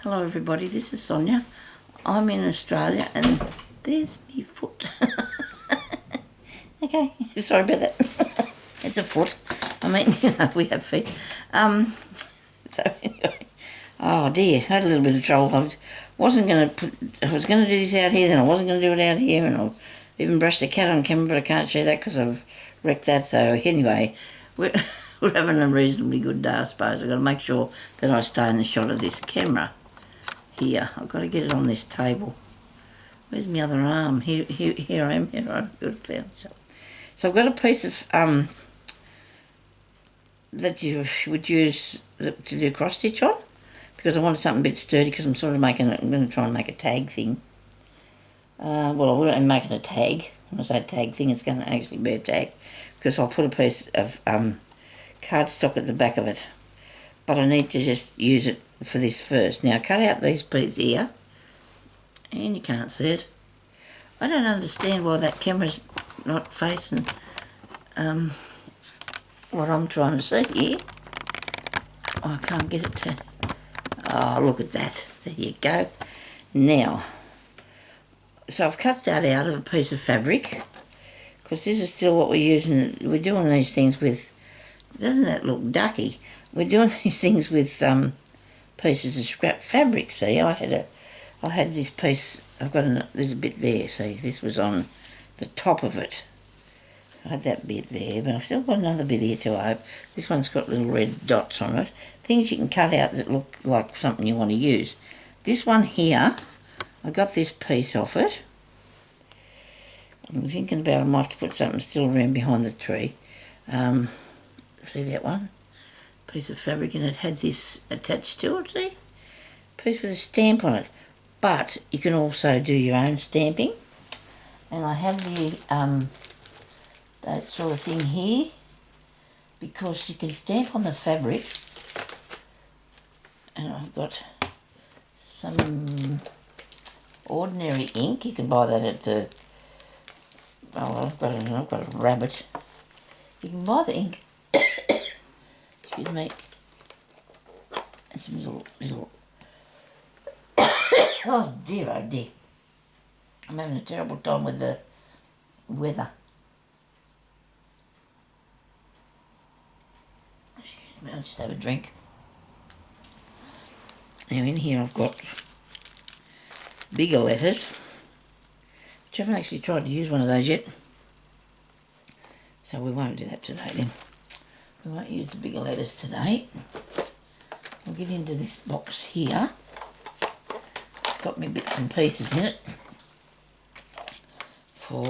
Hello everybody, this is Sonya. I'm in Australia and there's my foot. Okay, sorry about that. It's a foot. I mean, we have feet. So anyway, oh dear, I had a little bit of trouble. I was going to do this out here, then I wasn't going to do it out here, and I even brushed the cat on camera, but I can't show that because I've wrecked that. So anyway, we're having a reasonably good day, I suppose. I've got to make sure that I stay in the shot of this camera. Here, I've got to get it on this table. Where's my other arm? Here I am. Here I am. Good, found so I've got a piece of that you would use to do cross stitch on, because I wanted something a bit sturdy. Because I'm sort of I'm going to try and make a tag thing. Well, I'm making a tag. When I say tag thing, it's going to actually be a tag, because I'll put a piece of cardstock at the back of it. But I need to just use it for this first. Now, cut out these pieces here, and you can't see it. I don't understand why that camera's not facing what I'm trying to see here. I can't get it to... Oh, look at that. There you go. Now, so I've cut that out of a piece of fabric, because this is still what we're using. We're doing these things with... Doesn't that look ducky? We're doing these things with pieces of scrap fabric. See, I had this piece. There's a bit there. See, this was on the top of it. So I had that bit there, but I've still got another bit here to open. This one's got little red dots on it. Things you can cut out that look like something you want to use. This one here, I got this piece off it. I'm thinking about I might have to put something still around behind the tree. See that one? Piece of fabric, and it had this attached to it, see? Piece with a stamp on it. But you can also do your own stamping. And I have the that sort of thing here, because you can stamp on the fabric. And I've got some ordinary ink. You can buy that at the... Oh, I've got a rabbit. You can buy the ink. Excuse me. And some little... Oh dear, oh dear. I'm having a terrible time with the weather. Excuse me, I'll just have a drink. Now in here I've got bigger letters, which I haven't actually tried to use one of those yet. So we won't do that today then. We won't use the bigger letters today. We'll get into this box here. It's got me bits and pieces in it for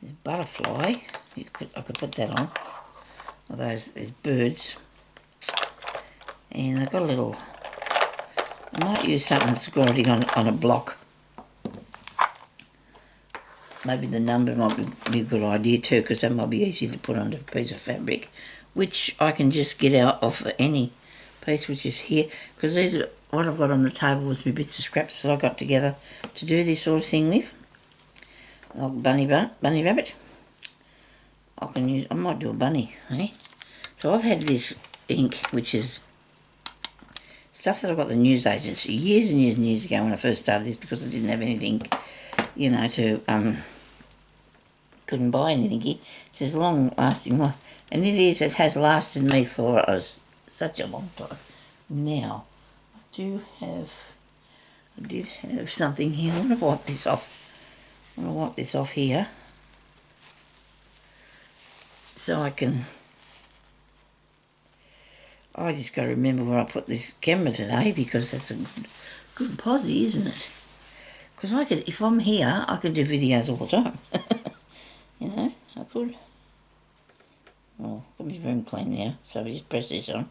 this butterfly. I could put that on. Or there's birds. And I've got a little... I might use something that's already on a block. Maybe the number might be a good idea too, because that might be easy to put onto a piece of fabric, which I can just get out of any piece which is here, because these are what I've got on the table with my bits of scraps that I got together to do this sort of thing with. Like bunny rabbit. I might do a bunny, eh? So I've had this ink, which is stuff that I got the news agency years and years and years ago when I first started this, because I didn't have anything, you know, to couldn't buy anything here. It says long lasting life, and it has lasted me for such a long time. Now I did have something here. I want to wipe this off. I want to wipe this off here so I just got to remember where I put this camera today, because that's a good posie, isn't it? Because if I'm here, I could do videos all the time. You know, I could. Well, got my room clean now, so we just press this on.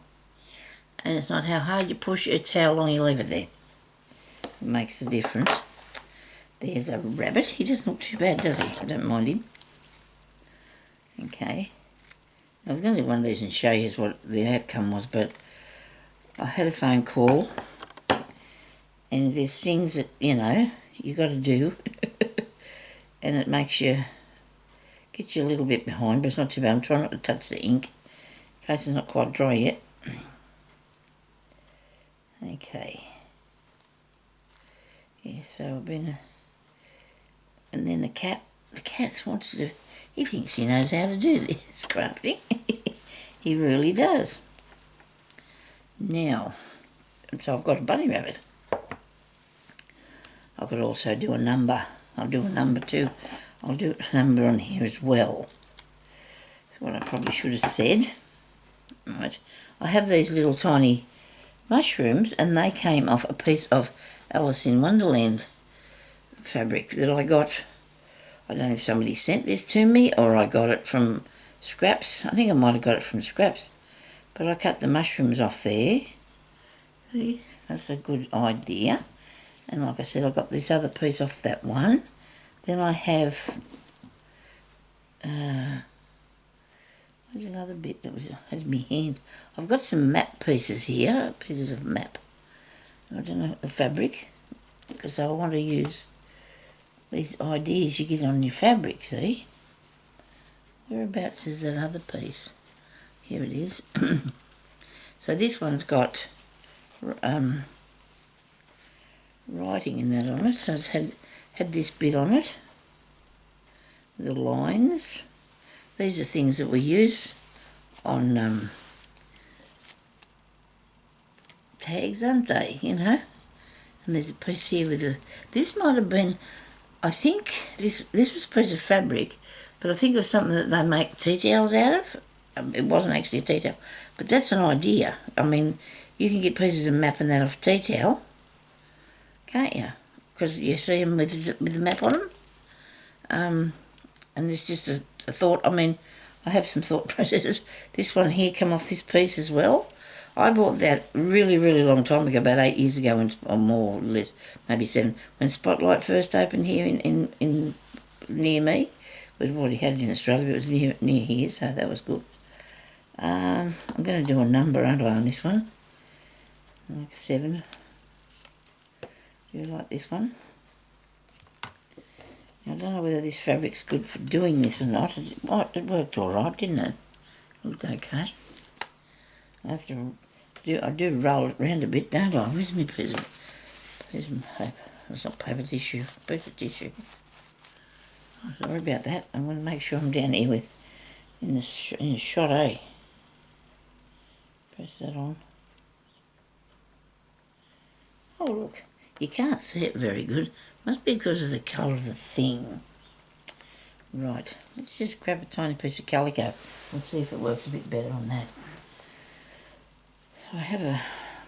And it's not how hard you push, it's how long you leave it there. It makes the difference. There's a rabbit. He doesn't look too bad, does he? I don't mind him. Okay. I was going to do one of these and show you what the outcome was, but I had a phone call, and there's things that, you know, you got to do, and it makes you... Gets you a little bit behind, but it's not too bad. I'm trying not to touch the ink in case it's not quite dry yet. Okay. Yeah, so I've been... And then the cat wants to... He thinks he knows how to do this crafting. He really does. Now, and so I've got a bunny rabbit. I could also do a number. I'll do a number too. I'll do a number on here as well. That's what I probably should have said. Right. I have these little tiny mushrooms, and they came off a piece of Alice in Wonderland fabric that I got. I don't know if somebody sent this to me or I got it from scraps. I think I might have got it from scraps. But I cut the mushrooms off there. See, that's a good idea. And like I said, I got this other piece off that one. Then I have... there's another bit that had in my hand. I've got some map pieces here, pieces of map. I don't know, the fabric, because I want to use these ideas you get on your fabric, see? Whereabouts is that other piece? Here it is. So this one's got writing in that on it. So it's had this bit on it. The lines. These are things that we use on tags, aren't they? You know? And there's a piece here with a... This might have been... I think this was a piece of fabric, but I think it was something that they make tea towels out of. It wasn't actually a tea towel, but that's an idea. I mean, you can get pieces of map and that off tea towel, can't you? Because you see them with the map on them. And there's just a thought. I mean, I have some thought processes. This one here come off this piece as well. I bought that really, really long time ago, about 8 years ago, or more or less, maybe 7, when Spotlight first opened here in near me. We've already had it in Australia, but it was near here, so that was good. I'm going to do a number, aren't I, on this one? Like a 7. Do you like this one? I don't know whether this fabric's good for doing this or not. It worked all right, didn't it? Looked okay. I do roll it round a bit, don't I? Where's my piece of paper? It's not paper tissue, piece of tissue. Oh, sorry about that. I'm going to make sure I'm down here in the shot, eh? Press that on. Oh look, you can't see it very good. Must be because of the colour of the thing. Right, let's just grab a tiny piece of calico and see if it works a bit better on that. So I have a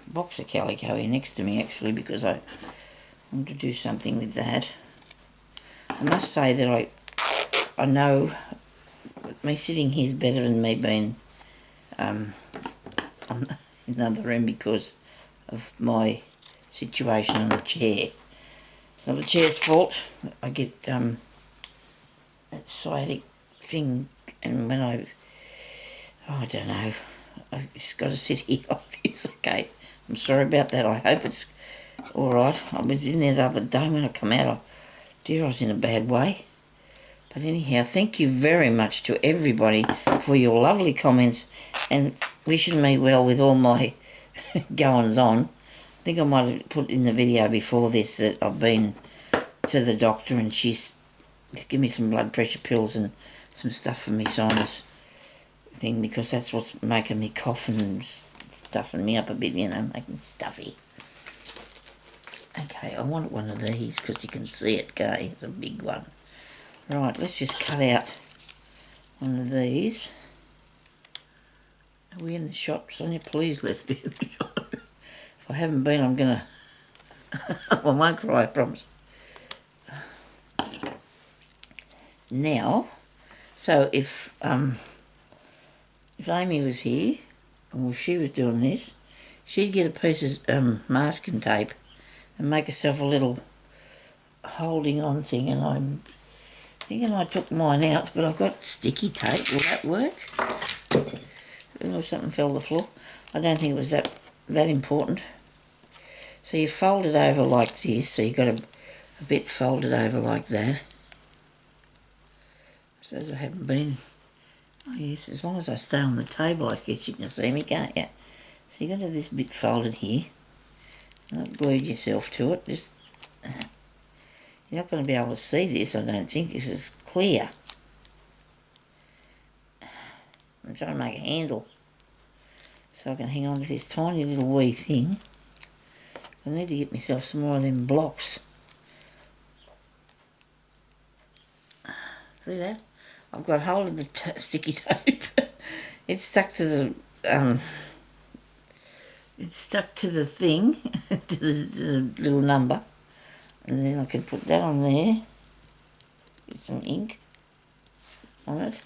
box of calico here next to me actually, because I want to do something with that. I must say that I know me sitting here is better than me being in another room because of my situation on the chair. It's not the chair's fault. I get that sciatic thing, and when I don't know, I've just got to sit here like this, okay? I'm sorry about that. I hope it's all right. I was in there the other day when I come out. I was in a bad way. But anyhow, thank you very much to everybody for your lovely comments and wishing me well with all my goings on. I think I might have put in the video before this that I've been to the doctor and she's given me some blood pressure pills and some stuff for me sinus thing, because that's what's making me cough and stuffing me up a bit, you know, making me stuffy. Okay, I want one of these because you can see it, okay? It's a big one. Right, let's just cut out one of these. Are we in the shot, Sonia? Please, let's be in the shot. If I haven't been, I'm going to... I won't cry, I promise. Now, so if Amy was here, or if she was doing this, she'd get a piece of masking tape and make herself a little holding on thing, and I'm thinking I took mine out, but I've got sticky tape. Will that work? Oh, something fell to the floor. I don't think it was that important. So you fold it over like this, so you've got a bit folded over like that. I suppose I haven't been... Oh yes, as long as I stay on the table, I guess you can see me, can't you? So you've got to have this bit folded here. Don't glued yourself to it. Just you're not going to be able to see this, I don't think. This is clear. I'm trying to make a handle so I can hang on to this tiny little wee thing. I need to get myself some more of them blocks. See that? I've got hold of the sticky tape. It's stuck to the it's stuck to the thing, to the little number, and then I can put that on there. Get some ink on it.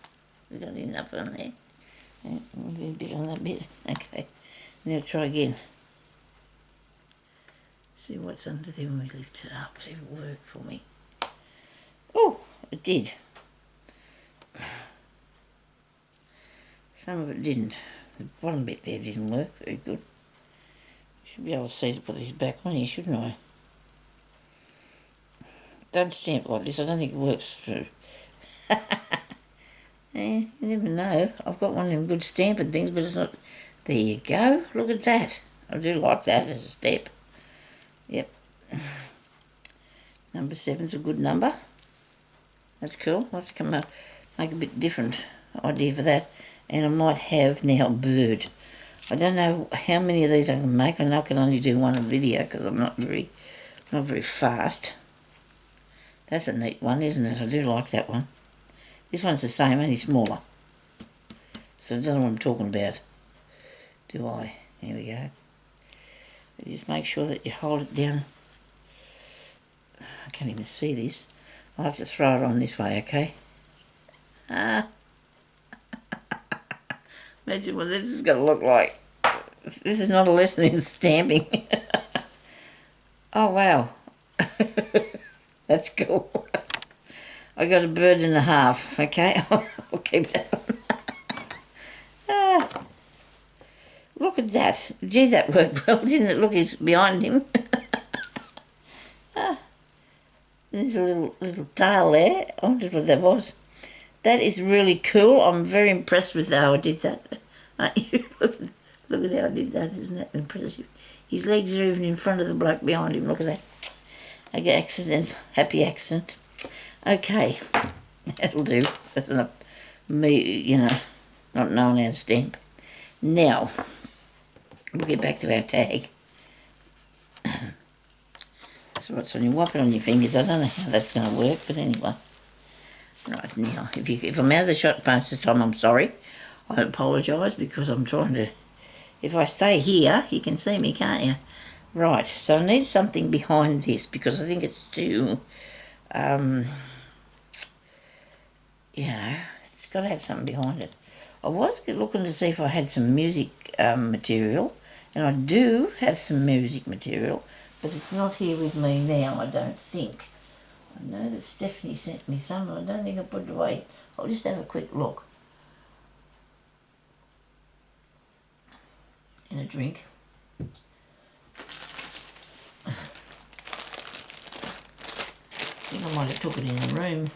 We've got enough on there. And a bit on that bit. Okay. Now try again. See what's under there when we lift it up. See if it worked for me. Oh, it did. Some of it didn't. The bottom bit there didn't work very good. Should be able to see to put this back on here, shouldn't I? Don't stamp like this. I don't think it works through. You never know. I've got one of them good stamping things, but it's not. There you go. Look at that. I do like that as a stamp. Yep. Number 7's a good number. That's cool. I'll have to come up, make a bit different idea for that. And I might have now bird. I don't know how many of these I can make. I know I can only do one a video because I'm not very fast. That's a neat one, isn't it? I do like that one. This one's the same, only smaller. So I don't know what I'm talking about. Do I? There we go. But just make sure that you hold it down. I can't even see this. I'll have to throw it on this way, okay? Imagine what this is going to look like. This is not a lesson in stamping. Oh, wow. That's cool. I got a bird and a half, okay? I'll keep that one. Look at that. Gee, that worked well, didn't it? Look, he's behind him. There's a little tail there. I wondered what that was. That is really cool. I'm very impressed with how I did that. Aren't you? Look at how I did that. Isn't that impressive? His legs are even in front of the bloke behind him. Look at that. Okay, accident. Happy accident. Okay. That'll do. That's enough. Me, not knowing how to stamp. Now, we'll get back to our tag. So what's on you? Wipe it on your fingers. I don't know how that's going to work, but anyway. Right, now, if I'm out of the shot most of the time, I'm sorry. I apologise because I'm trying to... If I stay here, you can see me, can't you? Right, so I need something behind this because I think it's too... it's got to have something behind it. I was looking to see if I had some music material, and I do have some music material, but it's not here with me now, I don't think. I know that Stephanie sent me some, and I don't think I put it away. I'll just have a quick look. And a drink. I think I might have took it in the room.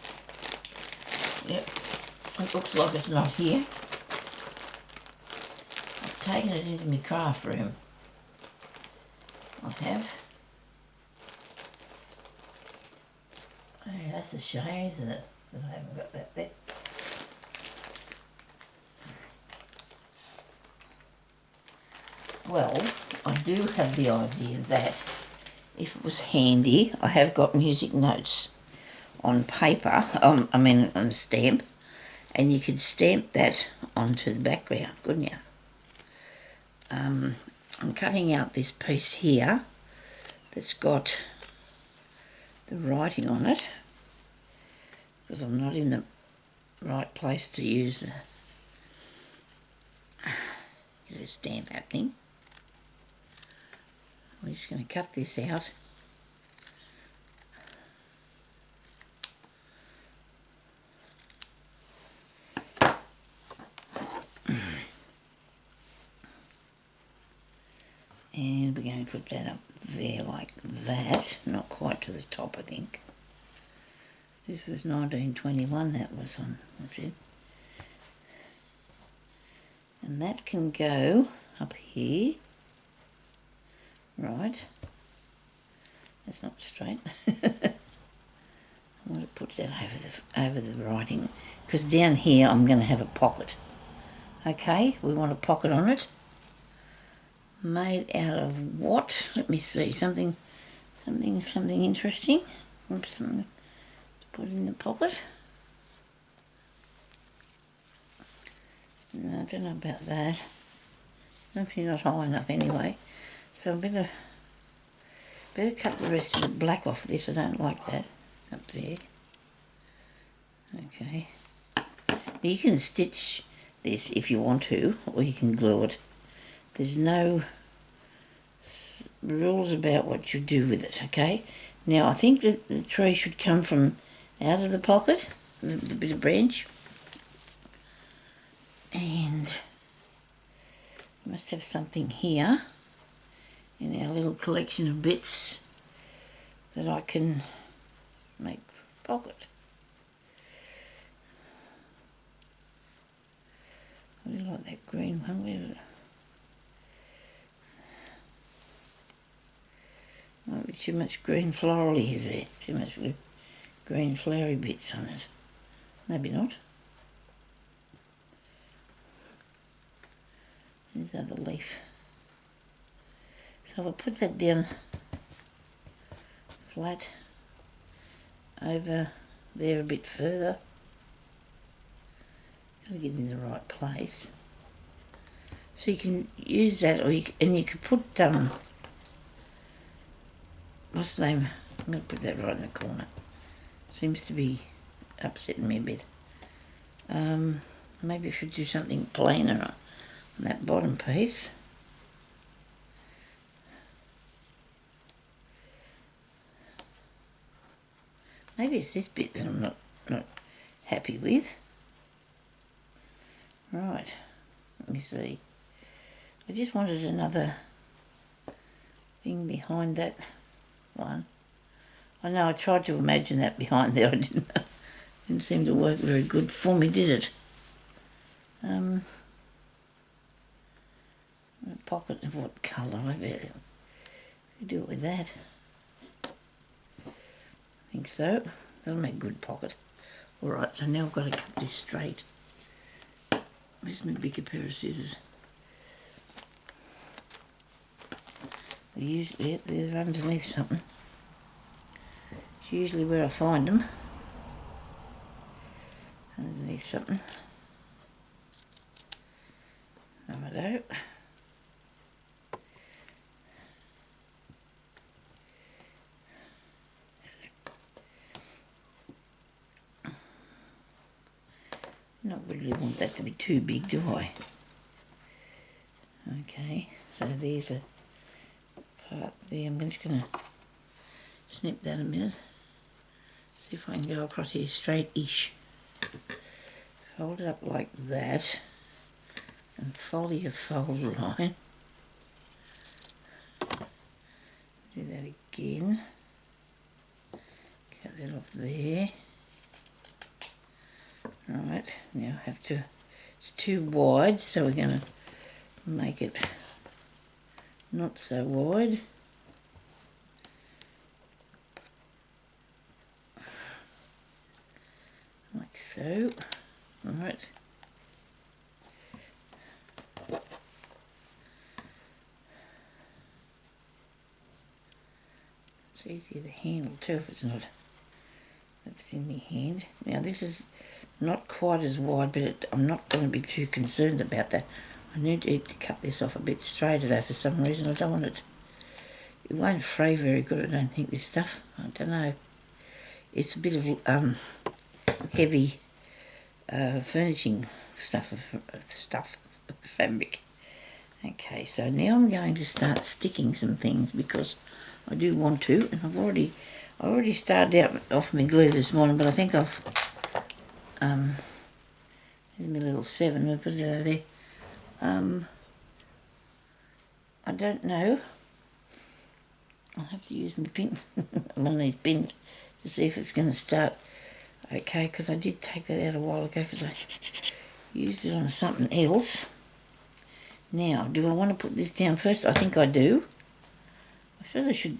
Yep, it looks like it's not here. I've taken it into my craft room. I have. Oh, that's a shame, isn't it, that I haven't got that there. Well, I do have the idea that if it was handy, I have got music notes on paper, on a stamp, and you could stamp that onto the background, couldn't you? I'm cutting out this piece here that's got the writing on it because I'm not in the right place to use the stamp happening. I'm just going to cut this out. And we're going to put that up there like that, not quite to the top I think. This was 1921 that was on, that's it. And that can go up here, right, That's not straight. I'm going to put that over the writing, because down here I'm going to have a pocket. Okay, we want a pocket on it. Made out of what? Let me see. Something interesting. Something to put in the pocket. No, I don't know about that. It's definitely not high enough anyway. So I better cut the rest of the black off this. I don't like that up there. Okay. You can stitch this if you want to, or you can glue it. There's no rules about what you do with it, okay? Now, I think that the tree should come from out of the pocket, the bit of branch. And we must have something here in our little collection of bits that I can make a pocket. I really like that green one. Where is it? Might be too much green florally, is there? Too much green flowery bits on it. Maybe not. There's the other leaf. So I'll put that down flat over there a bit further. Got to get in the right place. So you can use that, or you could put what's the name? I'm going to put that right in the corner. Seems to be upsetting me a bit. Maybe I should do something plainer on that bottom piece. Maybe it's this bit that I'm not happy with. Right, let me see. I just wanted another thing behind that one. I know I tried to imagine that behind there. I didn't seem to work very good for me, did it? A pocket of what colour? Maybe I could do it with that. I think so. That'll make a good pocket. Alright, so now I've got to cut this straight. Where's my bigger pair of scissors? They're underneath something. It's usually where I find them. Underneath something. Righto. Not really want that to be too big, do I? Okay, so there's a part there. I'm just going to snip that a minute. See if I can go across here straight-ish. Fold it up like that. And follow your fold line. Do that again. Cut that off there. Right, now I have to, it's too wide, so we're going to make it not so wide. Like so. Right. It's easier to handle too if it's not in my hand. Now this is not quite as wide, but I'm not going to be too concerned about that. I need to cut this off a bit straighter though for some reason. I don't want it. It won't fray very good, I don't think, this stuff. I don't know. It's a bit of heavy furnishing stuff, fabric. Okay, so now I'm going to start sticking some things because I do want to, and I already started out off my glue this morning, but I think I've there's my little 7, we'll put it over there. I don't know. I'll have to use my pin, one of these pins, to see if it's going to start okay, because I did take that out a while ago because I used it on something else. Now, do I want to put this down first? I think I do. I suppose I should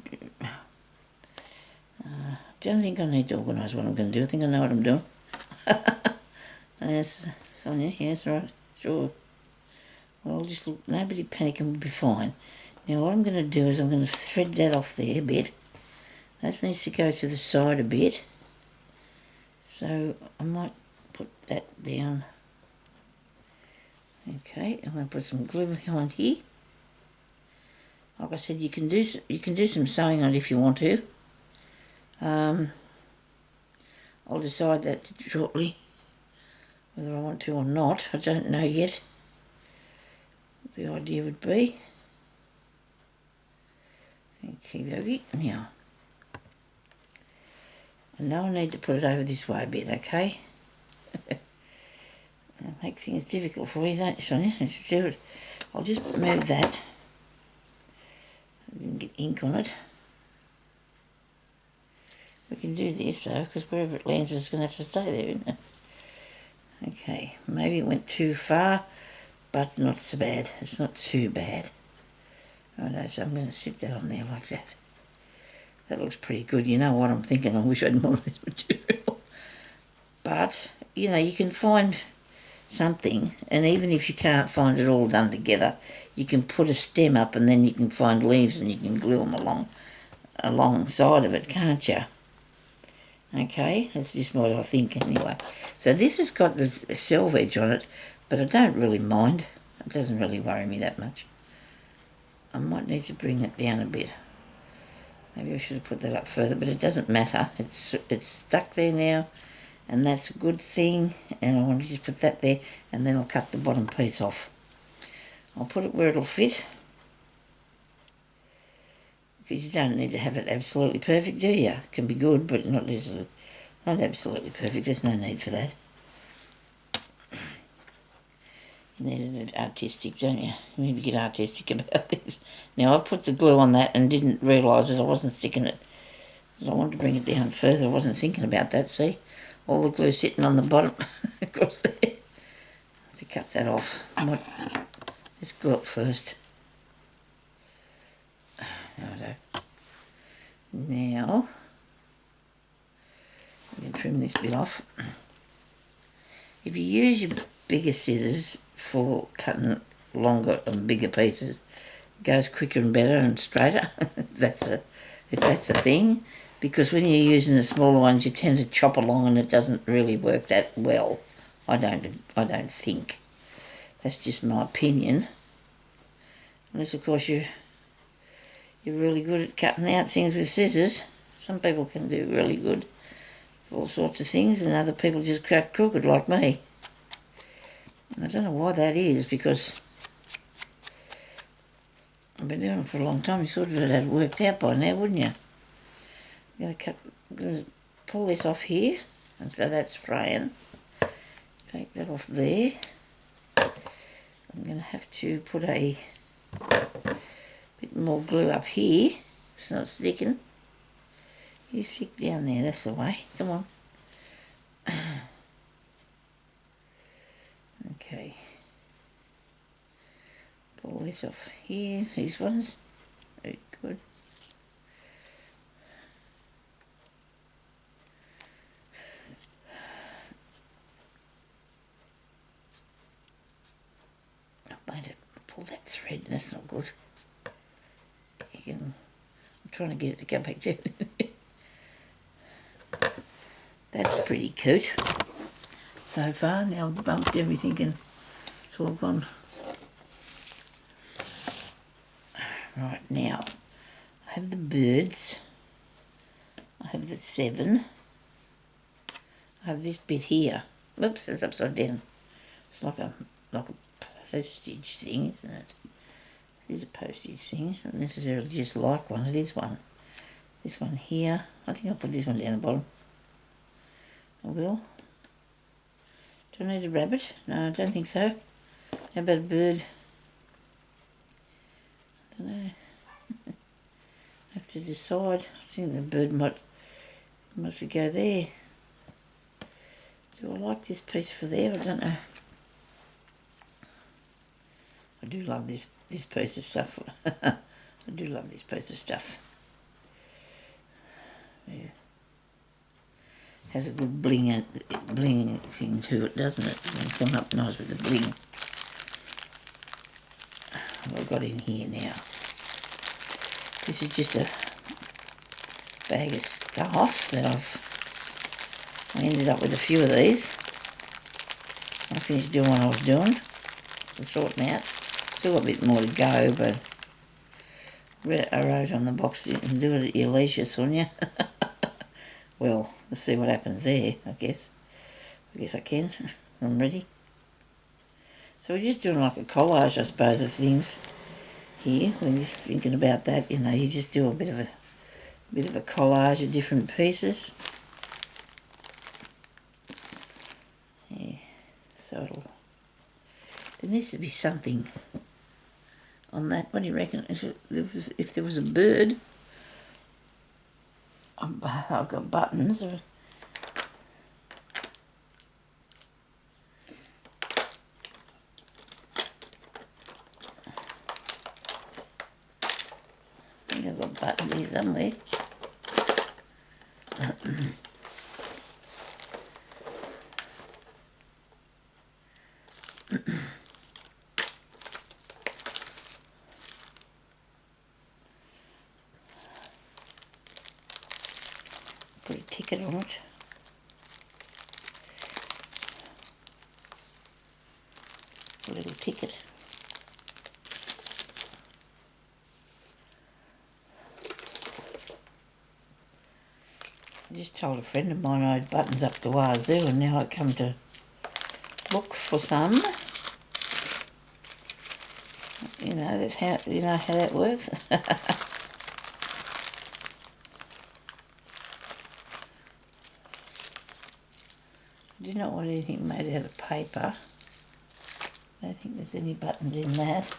don't think I need to organise what I'm going to do. I think I know what I'm doing. There's Sonya. Yes, right. Sure. Well, just look, nobody panic and we'll be fine. Now what I'm going to do is I'm going to thread that off there a bit. That needs to go to the side a bit. So I might put that down. Okay, I'm going to put some glue behind here. Like I said, you can do some sewing on it if you want to. I'll decide that shortly, whether I want to or not. I don't know yet what the idea would be. Okay, now I know I need to put it over this way a bit, okay? Make things difficult for you, don't you, Sonya? Let's do it. I'll just move that. I didn't get ink on it. We can do this though, because wherever it lands it's going to have to stay there, isn't it? Okay, maybe it went too far, but not so bad. It's not too bad. Oh no, so I'm going to stick that on there like that. That looks pretty good. You know what I'm thinking? I wish I'd more of this material. But, you know, you can find something, and even if you can't find it all done together, you can put a stem up and then you can find leaves and you can glue them alongside of it, can't you? Okay, that's just what I think anyway. So this has got this self edge on it, but I don't really mind. It doesn't really worry me that much. I might need to bring it down a bit. Maybe I should have put that up further, but it doesn't matter. It's stuck there now, and that's a good thing. And I want to just put that there, and then I'll cut the bottom piece off. I'll put it where it'll fit, because you don't need to have it absolutely perfect, do you? It can be good, but not absolutely perfect. There's no need for that. You need it artistic, don't you? You need to get artistic about this. Now, I've put the glue on that and didn't realise that I wasn't sticking it. I wanted to bring it down further. I wasn't thinking about that, see? All the glue sitting on the bottom across there. I have to cut that off. Let's glue it first. Now, I'm going to trim this bit off. If you use your bigger scissors for cutting longer and bigger pieces, it goes quicker and better and straighter. if that's a thing, because when you're using the smaller ones, you tend to chop along and it doesn't really work that well. I don't think. That's just my opinion. Unless, of course, you're really good at cutting out things with scissors. Some people can do really good for all sorts of things, and other people just cut crooked like me. I don't know why that is, because I've been doing it for a long time. You sort of had it worked out by now, wouldn't you? I'm going to pull this off here, and so that's fraying. Take that off there. I'm going to have to put a bit more glue up here. It's not sticking. You stick down there, that's the way. Come on. Okay. Pull this off here, these ones. Very good. I made it pull that thread, that's not good. I'm trying to get it to go back down. That's pretty cute so far. Now I've bumped everything and it's all gone. Right, now I have the birds, I have the 7, I have this bit here. Oops, it's upside down. It's like a postage thing, isn't it? It is a postage thing. It's not necessarily just like one, it is one. This one here, I think I'll put this one down the bottom. I will. Do I need a rabbit? No, I don't think so. How about a bird? I don't know. I have to decide. I think the bird might have to go there. Do I like this piece for there? I don't know. I do love this piece of stuff. I do love this piece of stuff. Yeah. Has a good bling thing to it, doesn't it? It's gone up nice with the bling. What I've got in here now. This is just a bag of stuff that I ended up with a few of these. I finished doing what I was doing. I'm sorting out. Still got a bit more to go, but I wrote on the box, you can do it at your leisure, Sonya. Well, we'll see what happens there, I guess. I guess I can. I'm ready. So we're just doing like a collage, I suppose, of things here. We're just thinking about that, you know, you just do a bit of a collage of different pieces. Yeah, so there needs to be something on that. What do you reckon? If there was a bird, I've got buttons. I think I've got buttons here somewhere. Put a ticket on it. A little ticket. I just told a friend of mine I had buttons up the wazoo, and now I come to look for some. You know, that's how that works. I do not want anything made out of paper. I don't think there's any buttons in that.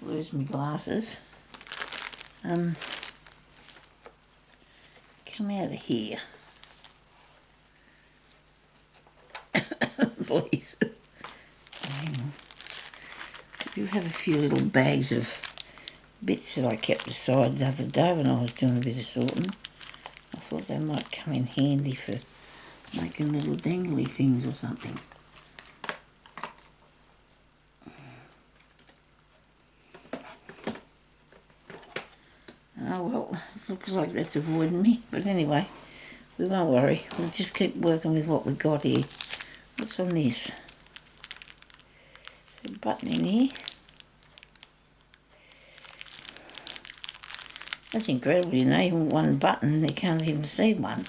Lose my glasses. Come out of here. Please. I do have a few little bags of bits that I kept aside the other day when I was doing a bit of sorting. I thought they might come in handy for making little dangly things or something. Oh well, it looks like that's avoiding me, but anyway, we won't worry. We'll just keep working with what we've got here. What's on this? There's a button in here. That's incredible, you know, even one button and they can't even see one.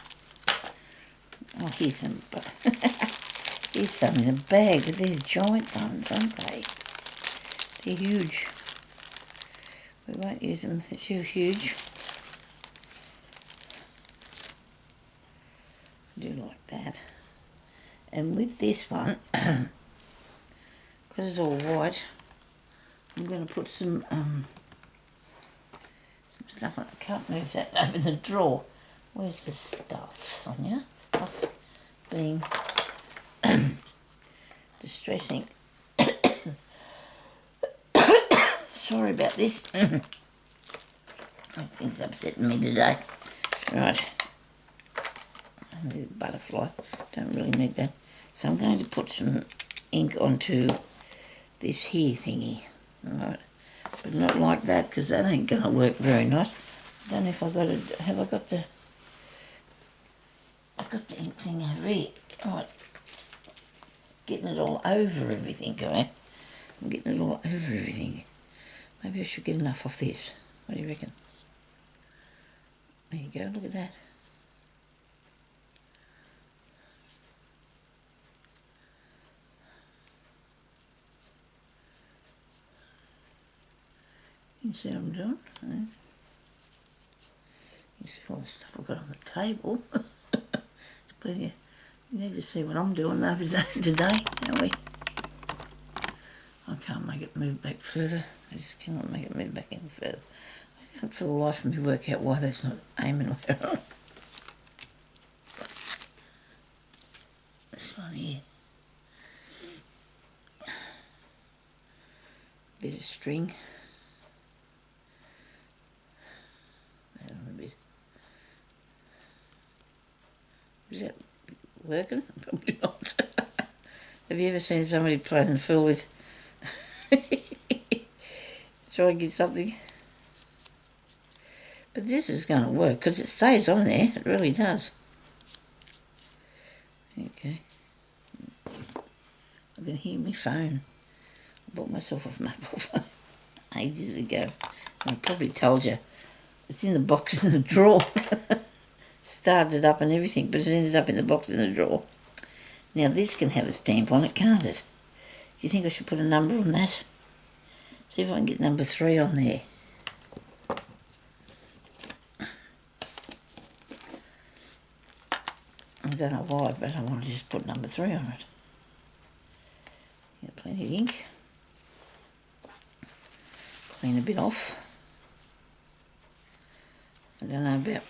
Oh, here's some, here's some in a bag, but they're giant ones, aren't they? They're huge. We won't use them, they're too huge. I do like that. And with this one, because it's all white, I'm going to put some stuff on. I can't move that over the drawer. Where's the stuff, Sonya? Stuff being distressing. Sorry about this. Everything's upsetting me today. Right. There's a butterfly. Don't really need that. So I'm going to put some ink onto this here thingy. Right. But not like that, because that ain't going to work very nice. I don't know if I've got it. Have I got the... I've got the ink thing over here. Right. Getting it all over everything, okay? I'm getting it all over everything. Maybe I should get enough off this. What do you reckon? There you go, look at that. You see what I'm doing? You see all the stuff I've got on the table. But yeah, you need to see what I'm doing over today, don't we? I can't make it move back further. I just cannot make it move back any further. I can't for the life of me work out why that's not aiming where I... This one here. Bit of string. That on a bit. Is that working? Probably not. Have you ever seen somebody play and fill with... try and get something? But this is going to work because it stays on there. It really does. Okay. I can hear my phone. I bought myself a mobile phone ages ago. I probably told you. It's in the box in the drawer. Started up and everything, but it ended up in the box in the drawer. Now this can have a stamp on it, can't it? Do you think I should put a number on that? See if I can get number 3 on there. I don't know why, but I want to just put number 3 on it. Got plenty of ink. Clean a bit off. I don't know about...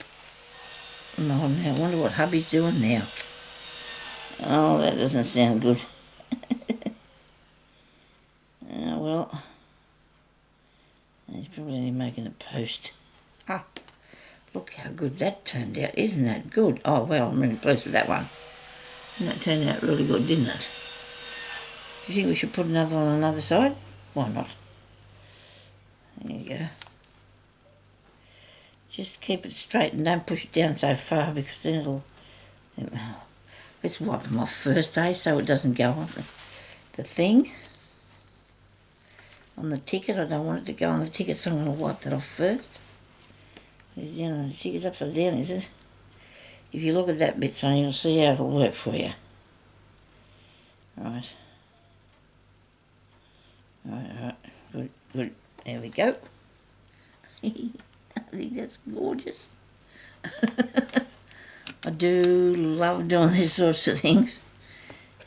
No, now I wonder what hubby's doing now. Oh, that doesn't sound good. Oh, well. He's probably only making a post. Ah, look how good that turned out. Isn't that good? Oh, well, I'm really pleased with that one. And that turned out really good, didn't it? Do you think we should put another one on another side? Why not? There you go. Just keep it straight and don't push it down so far because then it'll... Let's wipe them off first, so it doesn't go on the thing. On the ticket, I don't want it to go on the ticket, so I'm going to wipe that off first. It's down on the ticket's upside down, is it? If you look at that bit, Sonya, you'll see how it'll work for you. Right. Right. Good. There we go. I think that's gorgeous. I do love doing these sorts of things.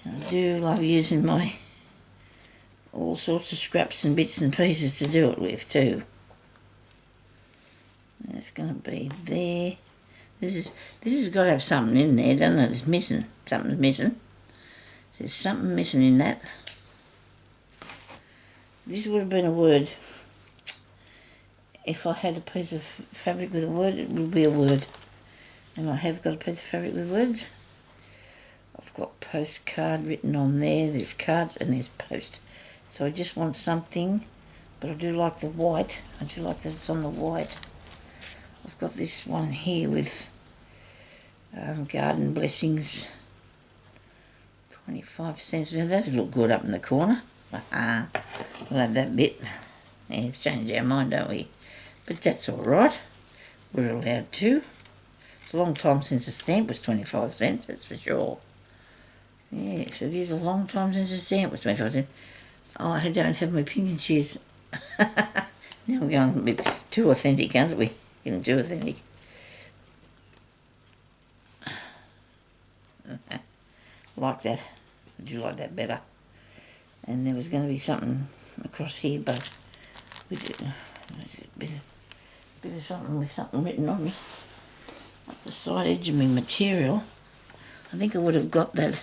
I do love using my all sorts of scraps and bits and pieces to do it with too. That's going to be there. This has got to have something in there, doesn't it? It's missing. Something's missing. There's something missing in that. This would have been a word. If I had a piece of fabric with a word, it would be a word. And I have got a piece of fabric with words. I've got postcard written on there. There's cards and there's post. So I just want something, but I do like the white. I do like that it's on the white. I've got this one here with garden blessings. 25 cents. Now that'd look good up in the corner. We'll have that bit. Yeah, we've changed our mind, don't we? But that's all right. We're allowed to. It's a long time since a stamp was 25 cents, that's for sure. Yes, it is a long time since a stamp was 25 cents. Oh, I don't have my pinion shears. Now I'm going a bit too authentic, aren't we? Getting too authentic. Like that. I do like that better. And there was going to be something across here, but we did a bit of something with something written on it. Up the side edge of my material. I think I would have got that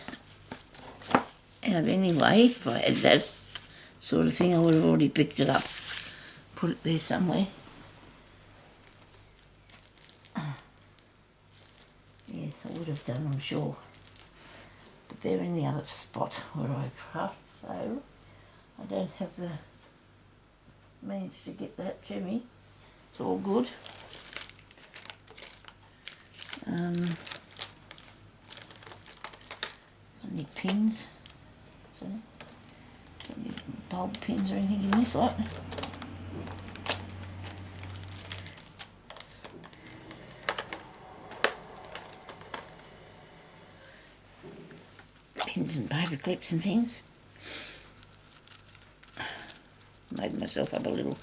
out anyway if I had that sort of thing. I would have already picked it up, put it there somewhere. Yes, I would have done, I'm sure. But they're in the other spot where I craft, so I don't have the means to get that to me. It's all good. Any pins? Any bulb pins or anything in this lot? Pins and paper clips and things. Made myself up a little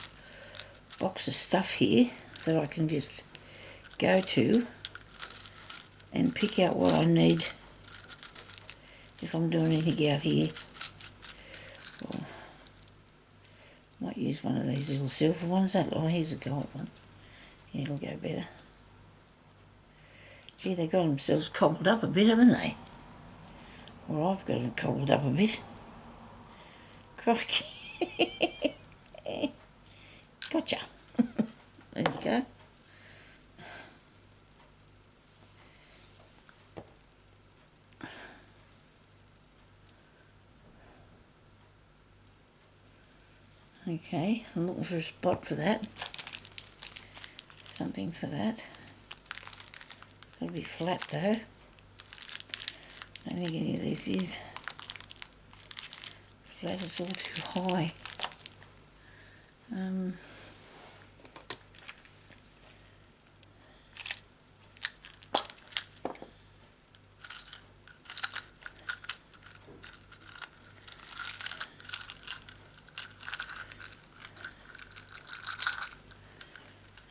box of stuff here that I can just go to and pick out what I need if I'm doing anything out here. use one of these little silver ones. Here's a gold one. Yeah, it'll go better. Gee, they got themselves cobbled up a bit, haven't they? Well, I've got them cobbled up a bit. Crikey. Gotcha. There you go. Okay, I'm looking for a spot for that. Something for that. It'll be flat though. I don't think any of this is. Flat is all too high.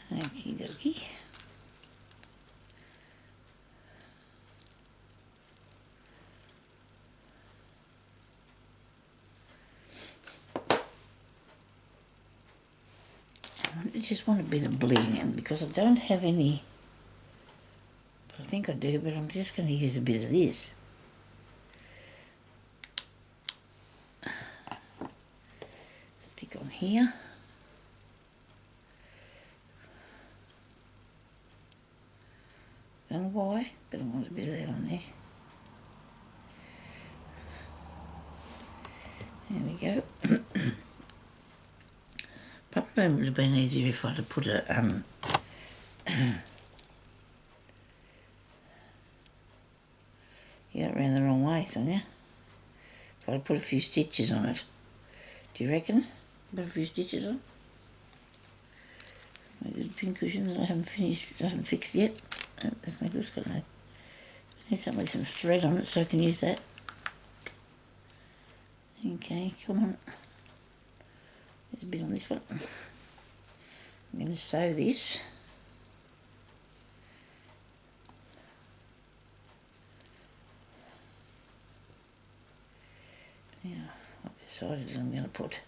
Okie dokie. I just want a bit of bling in because I don't have any. I think I do, but I'm just going to use a bit of this. Stick on here. Don't know why, but I want a bit of that on there. There we go. Probably would have been easier if I'd have put a you got it round the wrong way, Sonya. If I'd put a few stitches on it. Do you reckon? Put a few stitches on? My good pin cushions I haven't fixed yet. Oh, that's no good, it's got no. I need something with some thread on it so I can use that. Okay, come on. There's a bit on this one. I'm going to sew this. Now, I've decided I'm going to put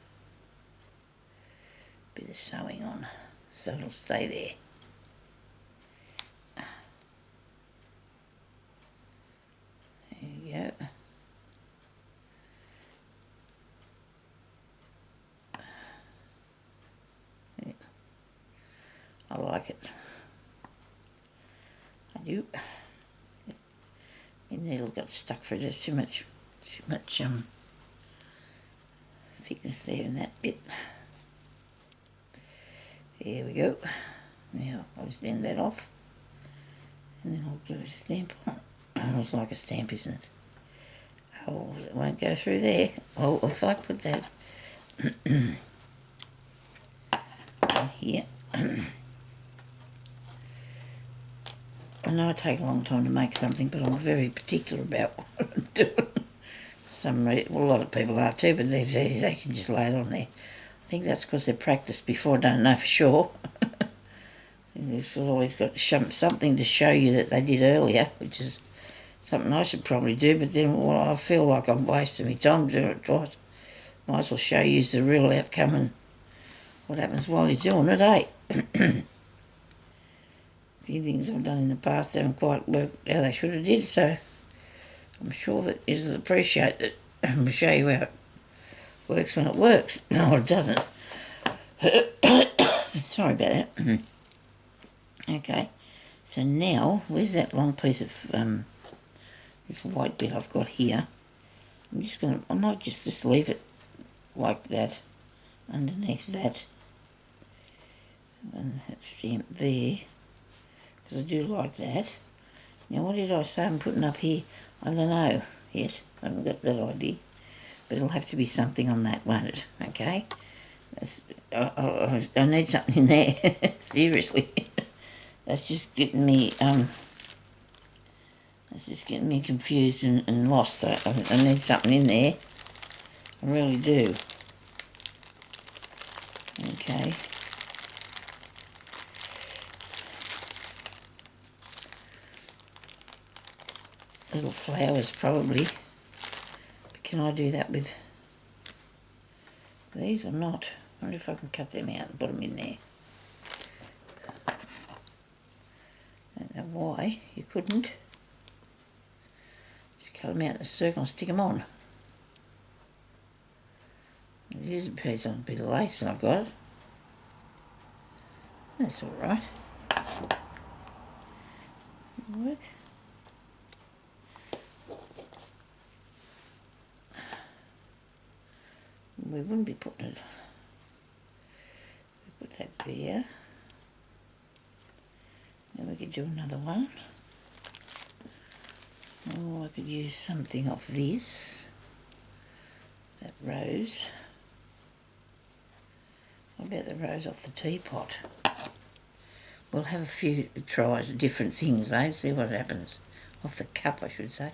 a bit of sewing on so it'll stay there. There you go. Yeah. I like it. I do. My needle got stuck for it. There's too much thickness there in that bit. There we go. Now I'll just end that off, and then I'll do a stamp on it. Oh, it's like a stamp, isn't it? Oh, it won't go through there. Oh, if I put that on here. I know I take a long time to make something, but I'm very particular about what I'm doing. Some reason, well, a lot of people are too, but they can just lay it on there. I think that's because they're practiced before. I don't know for sure. They've always got something to show you that they did earlier, which is something I should probably do, but then I feel like I'm wasting my time doing it twice. Might as well show you the real outcome and what happens while you're doing it, eh? A few things I've done in the past haven't quite worked how they should have did, so I'm sure that Izzy will appreciate it. I'll show you how it works when it works. No, it doesn't. Sorry about that. Okay, so now, where's that long piece of this white bit I've got here? I might just leave it like that, underneath that, and that stamp there, because I do like that. Now, what did I say I'm putting up here? I don't know yet. I haven't got that idea. But it'll have to be something on that, won't it? Okay? I need something in there. Seriously. That's just getting me confused and lost. I need something in there. I really do. Okay. Little flowers probably. But can I do that with these or not? I wonder if I can cut them out and put them in there. I don't know why you couldn't. Just cut them out in a circle and stick them on. This is a piece on a bit of lace that I've got. That's alright. Work. We wouldn't be putting it. We put that there. Then we could do another one. Oh, I could use something off this. That rose. What about the rose off the teapot? We'll have a few tries of different things, eh? See what happens. Off the cup, I should say.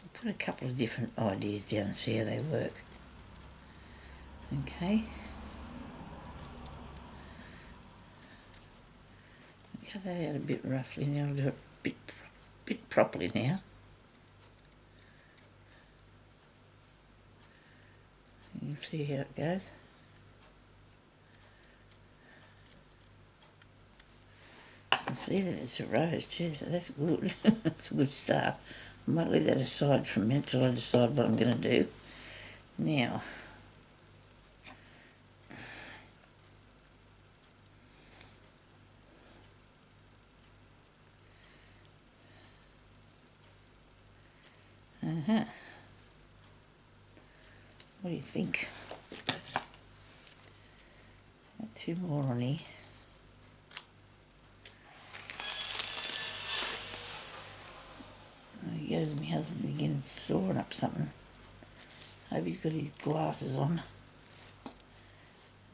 We'll put a couple of different ideas down and see how they work. Okay. Cut that out a bit roughly now. I'll do it a bit properly now. You can see how it goes. You can see that it's a rose too, so that's good. That's a good start. I might leave that aside for a minute till I decide what I'm going to do. Now, what do you think? Got two more on here. There he goes, my husband again, sawing up something. Hope he's got his glasses on.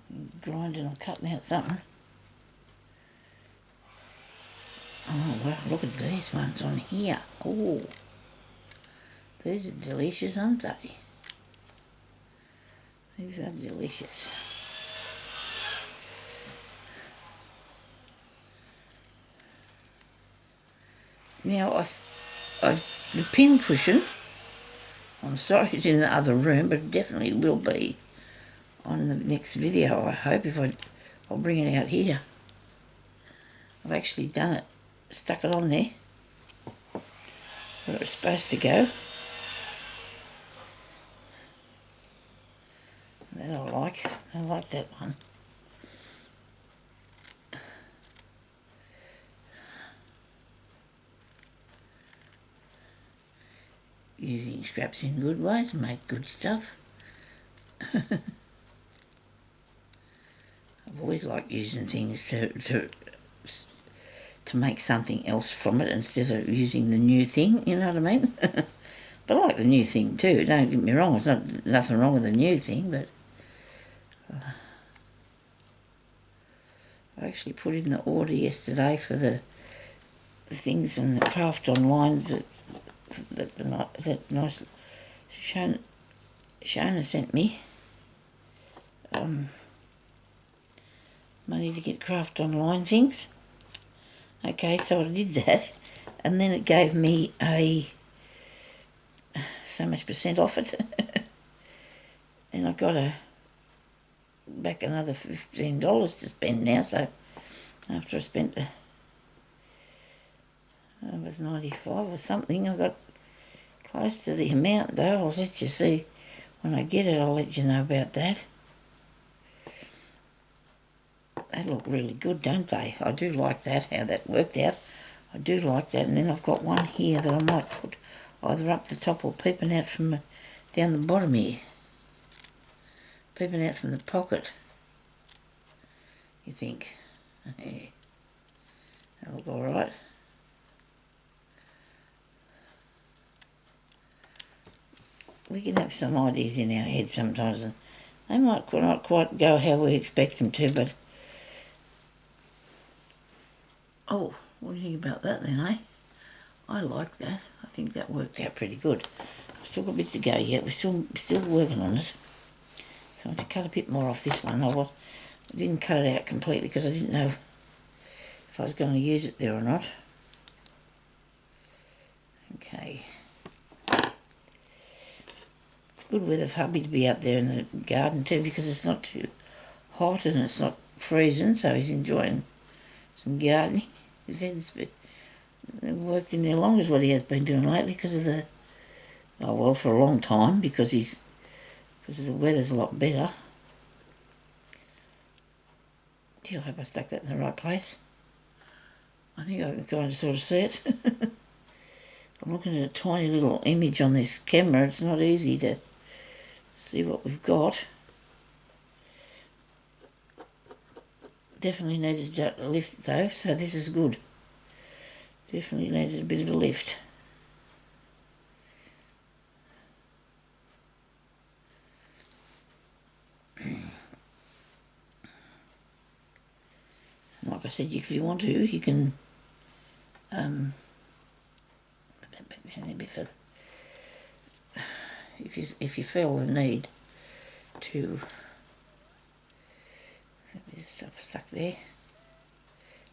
He's grinding or cutting out something. Oh, well, look at these ones on here. Oh, these are delicious, aren't they? These are delicious. Now, the pin cushion, I'm sorry it's in the other room, but it definitely will be on the next video, I hope, I'll bring it out here. I've actually done it, stuck it on there, where it's supposed to go. That I like that one. Using straps in good ways, make good stuff. I've always liked using things to make something else from it instead of using the new thing, you know what I mean? But I like the new thing too, don't get me wrong, there's nothing wrong with the new thing, but I actually put in the order yesterday for the things in the craft online that nice Shona sent me money to get craft online things. Okay, so I did that, and then it gave me so much % off it, and I got back another $15 to spend now. So after I spent it was 95 or something, I got close to the amount though. I'll let you see when I get it. I'll let you know about that. They look really good, don't they? I do like that, how that worked out. I do like that. And then I've got one here that I might put either up the top or peeping out from down the bottom here. Peeping out from the pocket. You think? Yeah. That look alright. We can have some ideas in our head sometimes, and they might not quite go how we expect them to, but oh, what do you think about that then, eh? I like that. I think that worked out pretty good. I've still got a bit to go yet. We're still working on it. So I had to cut a bit more off this one. I didn't cut it out completely because I didn't know if I was going to use it there or not. Okay. It's good weather for hubby to be out there in the garden too, because it's not too hot and it's not freezing, so he's enjoying some gardening. He said it's worked in there long as what he has been doing lately because of the, oh well, for a long time, because the weather's a lot better. Gee, I hope I stuck that in the right place. I think I can kind of sort of see it. I'm looking at a tiny little image on this camera. It's not easy to see what we've got. Definitely needed a lift though, so this is good. Definitely needed a bit of a lift. Like I said, if you want to, you can put that back down there a bit further. If you feel the need to, there's stuff stuck there.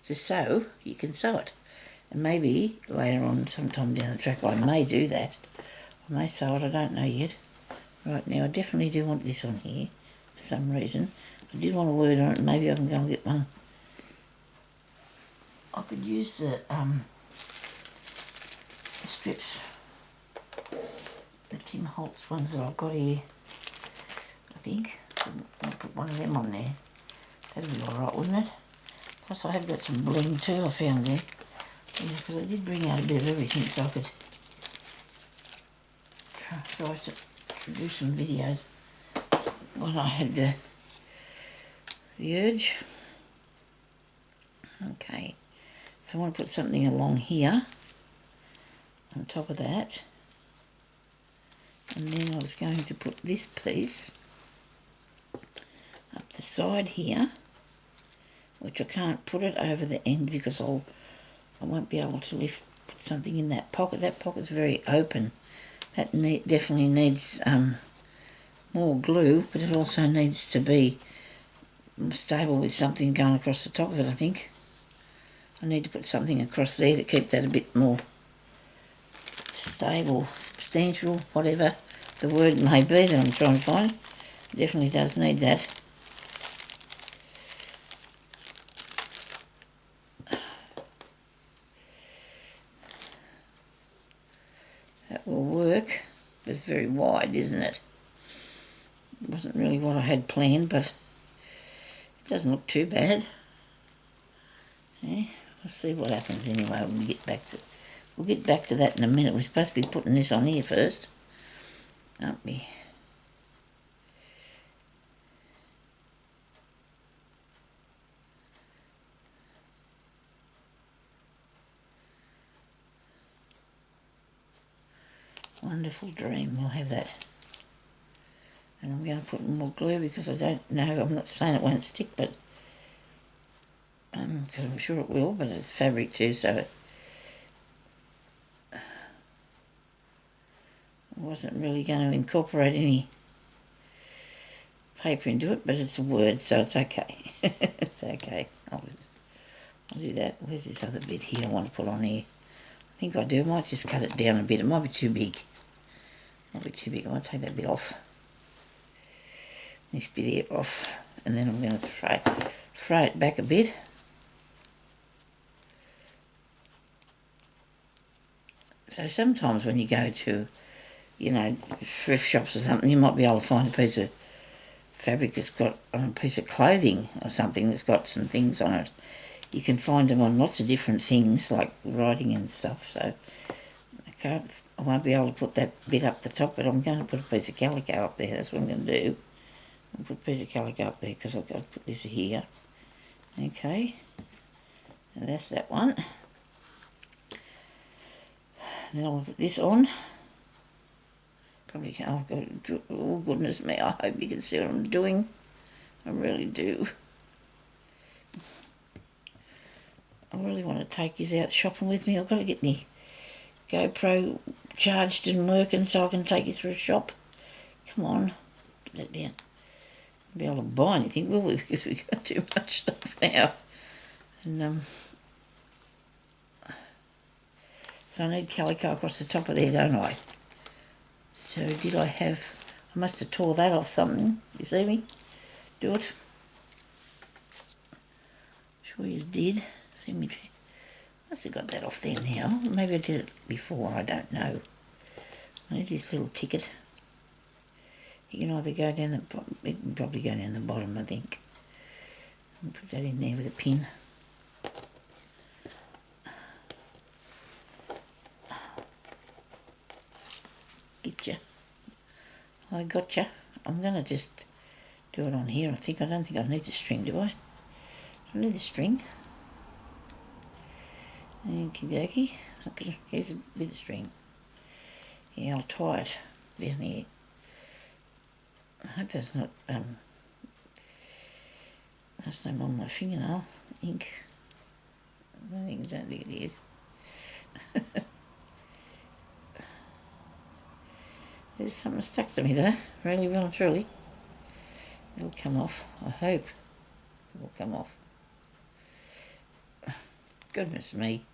To sew, you can sew it, and maybe later on, sometime down the track, I may do that. I may sew it. I don't know yet. Right now, I definitely do want this on here for some reason. I did want a word on it. Maybe I can go and get one. I could use the strips, the Tim Holtz ones that I've got here. I think I'll put one of them on there. That'd be alright, wouldn't it? Plus I have got some bling too I found there. Yeah, because I did bring out a bit of everything so I could try to do some videos when I had the urge. Okay, so I want to put something along here on top of that, and then I was going to put this piece up the side here, which I can't put it over the end because I won't be able to put something in that pocket. That pocket's very open. That definitely needs more glue, but it also needs to be stable with something going across the top of it, I think. I need to put something across there to keep that a bit more stable, substantial, whatever the word may be that I'm trying to find. It definitely does need that. That will work. It's very wide, isn't it? It wasn't really what I had planned, but it doesn't look too bad. Yeah, we'll see what happens anyway when we get back to. We'll get back to that in a minute. We're supposed to be putting this on here first, aren't we? Wonderful dream. We'll have that. And I'm going to put more glue because I don't know. I'm not saying it won't stick, but because I'm sure it will. But it's fabric too, so I wasn't really going to incorporate any paper into it, but it's a word, so it's okay. It's okay. I'll do that. Where's this other bit here I want to put on here? I think I do. I might just cut it down a bit. It might be too big. I might take that bit off. This bit here off. And then I'm going to throw it back a bit. So sometimes when you go to, you know, thrift shops or something, you might be able to find a piece of fabric that's got a piece of clothing or something that's got some things on it. You can find them on lots of different things like writing and stuff, so I won't be able to put that bit up the top, but I'm going to put a piece of calico up there. That's what I'm going to do. I'll put a piece of calico up there because I've got to put this here. Okay, and that's that one. Then I'll put this on. Probably can't. Oh goodness me! I hope you can see what I'm doing. I really do. I really want to take you out shopping with me. I've got to get my GoPro charged and working so I can take you through a shop. Come on, put that down. Won't be able to buy anything, will we? Because we've got too much stuff now. And so I need calico across the top of there, don't I? So I must have tore that off something. You see me? Do it. Sure you did. See me. Must have got that off there now. Maybe I did it before. I don't know. I need this little ticket. You can either go down the bottom. It can probably go down the bottom, I think. And put that in there with a pin. Getcha. I gotcha. I'm going to just do it on here, I think. I don't think I need the string, do I? I need the string. Okie dokie. Okay, here's a bit of string. Yeah, I'll tie it down here. I hope that's not that's not on my fingernail ink. I don't think it is. There's something stuck to me though, really well and truly. It'll come off, I hope it will come off. Goodness me,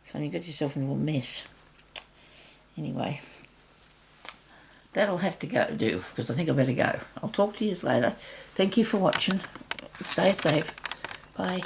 you've only got yourself into a mess. Anyway, that'll have to do, because I think I better go. I'll talk to you later. Thank you for watching. Stay safe. Bye.